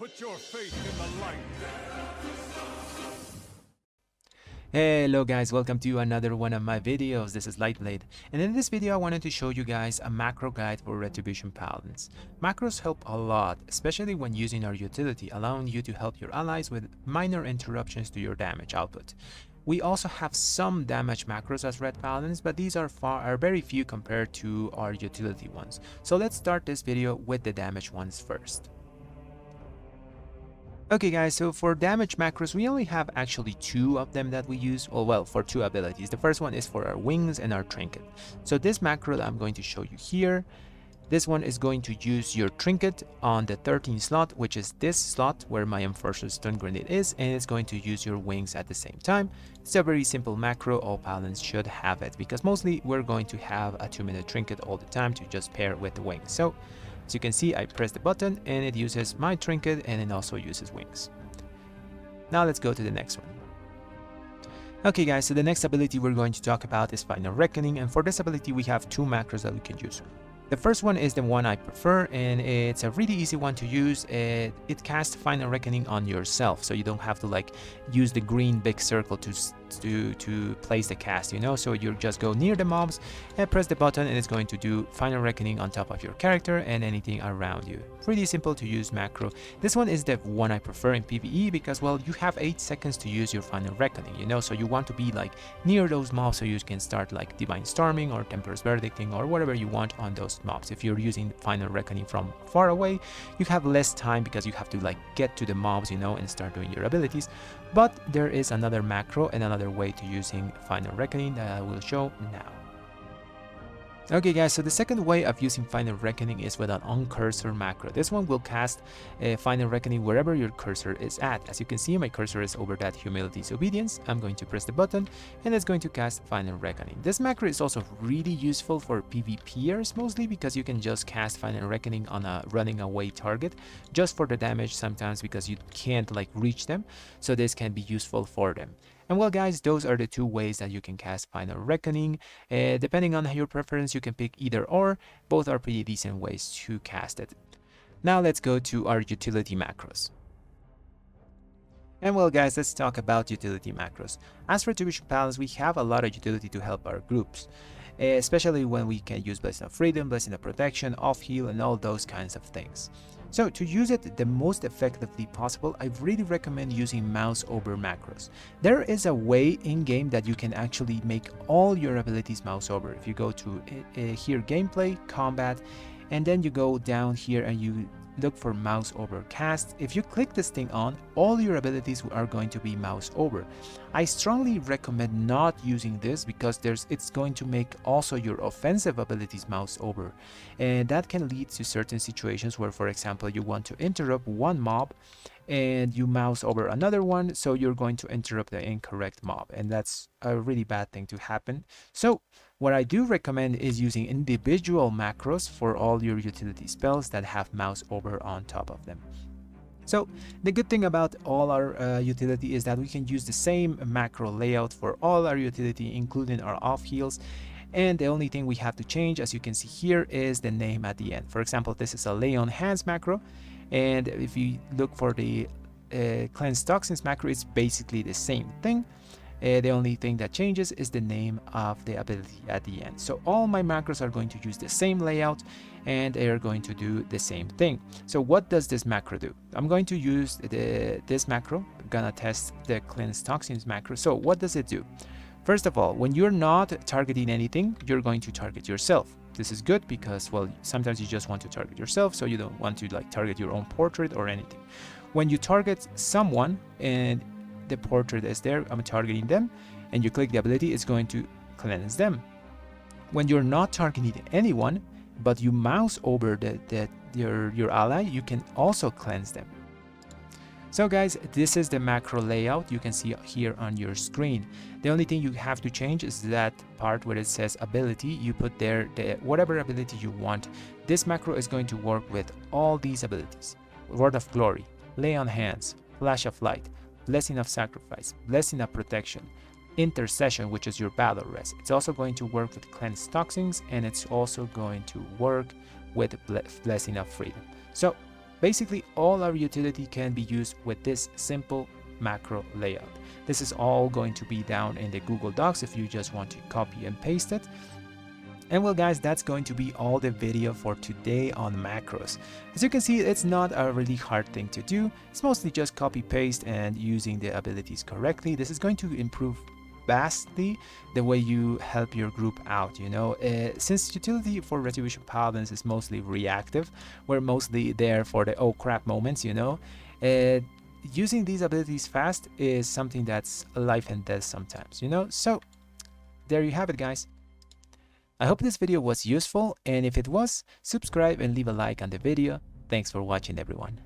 Put your faith in the light. Hello guys, welcome to another one of my videos. This is Lightblade, and in this video I wanted to show you guys a macro guide for Retribution Paladins. Macros help a lot, especially when using our utility, allowing you to help your allies with minor interruptions to your damage output. We also have some damage macros as Red Paladins, but these are very few compared to our utility ones. So let's start this video with the damage ones first. Okay guys, so for damage macros, we only have actually two of them that we use, well, for two abilities. The first one is for our wings and our trinket. So this macro that I'm going to show you here, this one is going to use your trinket on the 13th slot, which is this slot where my Enforcer Stun Grenade is, and it's going to use your wings at the same time. It's a very simple macro, all paladins should have it, because mostly we're going to have a 2-minute trinket all the time to just pair with the wings. So as you can see, I press the button and it uses my trinket and it also uses wings. Now let's go to the next one. Okay guys, so the next ability we're going to talk about is Final Reckoning, and for this ability we have two macros that we can use. The first one is the one I prefer, and it's a really easy one to use. It casts Final Reckoning on yourself, so you don't have to like use the green big circle to place the cast, you know. So you just go near the mobs and press the button, and it's going to do Final Reckoning on top of your character and anything around you. Pretty simple to use macro. This one is the one I prefer in PvE because, well, you have 8 seconds to use your Final Reckoning, you know, so you want to be like near those mobs so you can start like Divine Storming or Temper's Verdicting or whatever you want on those mobs. If you're using Final Reckoning from far away, you have less time because you have to like get to the mobs, you know, and start doing your abilities. But there is another macro and another way to using Final Reckoning that I will show now. Okay guys, so the second way of using Final Reckoning is with an on-cursor macro. This one will cast Final Reckoning wherever your cursor is at. As you can see, my cursor is over that Humility's Obedience. I'm going to press the button and it's going to cast Final Reckoning. This macro is also really useful for PvPers, mostly because you can just cast Final Reckoning on a running away target just for the damage sometimes because you can't like reach them. So this can be useful for them. And well guys, those are the two ways that you can cast Final Reckoning. Depending on your preference, you can pick either or. Both are pretty decent ways to cast it. Now let's go to our utility macros. And well guys, let's talk about utility macros. As Retribution Paladins, we have a lot of utility to help our groups. Especially when we can use Blessing of Freedom, Blessing of Protection, Off Heal, and all those kinds of things. So to use it the most effectively possible, I really recommend using mouseover macros. There is a way in-game that you can actually make all your abilities mouseover. If you go to here, Gameplay, Combat, and then you go down here and you look for mouse over cast. If you click this thing on, all your abilities are going to be mouse over. I strongly recommend not using this because it's going to make also your offensive abilities mouse over, and that can lead to certain situations where, for example, you want to interrupt one mob and you mouse over another one, so you're going to interrupt the incorrect mob, and that's a really bad thing to happen. So what I do recommend is using individual macros for all your utility spells that have mouse over on top of them. So the good thing about all our utility is that we can use the same macro layout for all our utility, including our off heals. And the only thing we have to change, as you can see here, is the name at the end. For example, this is a Lay on Hands macro. And if you look for the Cleanse Toxins macro, it's basically the same thing. The only thing that changes is the name of the ability at the end. So all my macros are going to use the same layout and they are going to do the same thing. So what does this macro do? I'm going to use this macro. I'm gonna test the Cleanse Toxins macro. So what does it do? First of all, when you're not targeting anything, you're going to target yourself. This is good because, well, sometimes you just want to target yourself, so you don't want to like target your own portrait or anything. When you target someone and the portrait is there, I'm targeting them, and you click the ability, it's going to cleanse them. When you're not targeting anyone, but you mouse over your ally, you can also cleanse them. So guys, this is the macro layout you can see here on your screen. The only thing you have to change is that part where it says ability. You put there whatever ability you want. This macro is going to work with all these abilities: Word of Glory, Lay on Hands, Flash of Light, Blessing of Sacrifice, Blessing of Protection, Intercession, which is your battle rest. It's also going to work with Cleanse Toxins, and it's also going to work with Blessing of Freedom. So Basically, all our utility can be used with this simple macro layout. This is all going to be down in the Google Docs if you just want to copy and paste it. And well guys, that's going to be all the video for today on macros. As you can see, it's not a really hard thing to do. It's mostly just copy paste and using the abilities correctly. This is going to improve vastly the way you help your group out, you know. Since utility for Retribution Paladins is mostly reactive, we're mostly there for the oh crap moments, you know. Using these abilities fast is something that's life and death sometimes, you know. So there you have it, guys. I hope this video was useful, and if it was, subscribe and leave a like on the video. Thanks for watching, everyone.